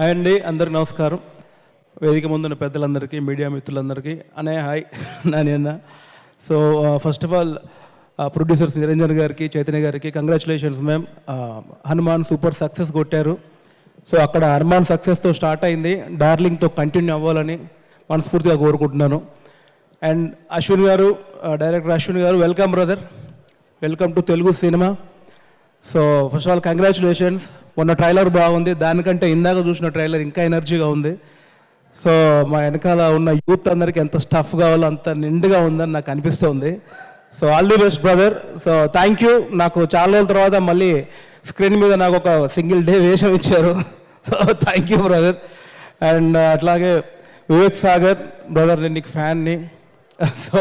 Hi అండి, అందరికి నమస్కారం. వేదిక ముందున్న పెద్దలందరికీ, మీడియా మిత్రులందరికీ అన్నయ్య హాయ్ నాని అన్న. So first of all producers Niranjan గారికి, చైతన్య గారికి congratulations ma'am. Hanuman super success కొట్టారు. సో అక్కడ హనుమాన్ సక్సెస్తో స్టార్ట్ అయింది, డార్లింగ్తో కంటిన్యూ అవ్వాలని మనస్ఫూర్తిగా కోరుకుంటున్నాను. అండ్ అశ్విన్ గారు, డైరెక్టర్ అశ్విన్ గారు, welcome brother, welcome to Telugu cinema. So first of all congratulations. మొన్న ట్రైలర్ బాగుంది, దానికంటే ఇందాక చూసిన ట్రైలర్ ఇంకా ఎనర్జీగా ఉంది. సో మా వెనకాల ఉన్న యూత్ అందరికీ ఎంత స్టఫ్ కావాలో అంత నిండుగా ఉందని నాకు అనిపిస్తుంది. So all the best brother. So thank you. నాకు చాలా రోజుల తర్వాత మళ్ళీ స్క్రీన్ మీద నాకు ఒక సింగిల్ డే వేషం ఇచ్చారు. So thank you brother. And అట్లాగే వివేక్ సాగర్ బ్రదర్, నేను నీకు ఫ్యాన్ని. సో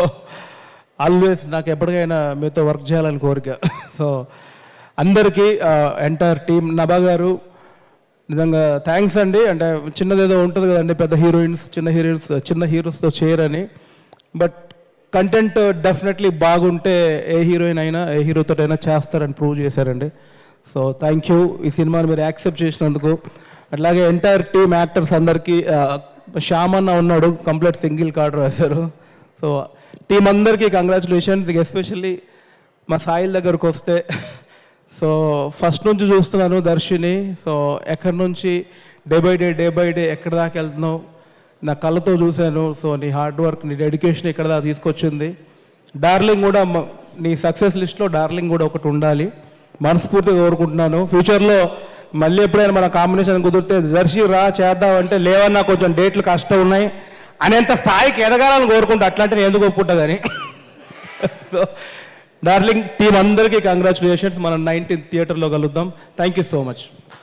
ఆల్వేస్ నాకు ఎప్పటికైనా మీతో వర్క్ చేయాలని కోరిక. సో అందరికీ ఎంటైర్ టీమ్, నభా గారు నిజంగా థ్యాంక్స్ అండి. అంటే చిన్నదేదో ఉంటుంది కదండి, పెద్ద హీరోయిన్స్ చిన్న హీరోస్తో చేయరని. బట్ కంటెంట్ డెఫినెట్లీ బాగుంటే ఏ హీరోయిన్ అయినా ఏ హీరోతో అయినా చేస్తారని ప్రూవ్ చేశారండి. సో థ్యాంక్ యూ ఈ సినిమాని మీరు యాక్సెప్ట్ చేసినందుకు. అట్లాగే ఎంటైర్ టీమ్ యాక్టర్స్ అందరికీ, శ్యామన్న ఉన్నాడు, కంప్లీట్ సింగిల్ కార్డ్ రాశారు. సో టీం అందరికీ కంగ్రాచులేషన్స్. ఎస్పెషల్లీ మా సాయిల్ దగ్గరకు వస్తే, సో ఫస్ట్ నుంచి చూస్తున్నాను దర్శిని. సో ఎక్కడి నుంచి డే బై డే ఎక్కడి దాకా వెళ్తున్నావు నా కళ్ళతో చూశాను. సో నీ హార్డ్ వర్క్, నీ డెడికేషన్ ఇక్కడ దాకా తీసుకొచ్చింది. డార్లింగ్ కూడా, నీ సక్సెస్ లిస్ట్లో డార్లింగ్ కూడా ఒకటి ఉండాలి మనస్ఫూర్తిగా కోరుకుంటున్నాను. ఫ్యూచర్లో మళ్ళీ ఎప్పుడైనా మన కాంబినేషన్ కుదిరితే దర్శి రా చేద్దామంటే, లేవన్నా కొంచెం డేట్లు కష్టం ఉన్నాయి అనేంత స్థాయికి ఎదగాలని కోరుకుంటా. అట్లాంటి నేను ఎందుకు ఒప్పుకుంటా కానీ. సో డార్లింగ్ టీం అందరికీ కంగ్రాచులేషన్స్. మనం 19th థియేటర్లో కలుద్దాం. Thank you so much.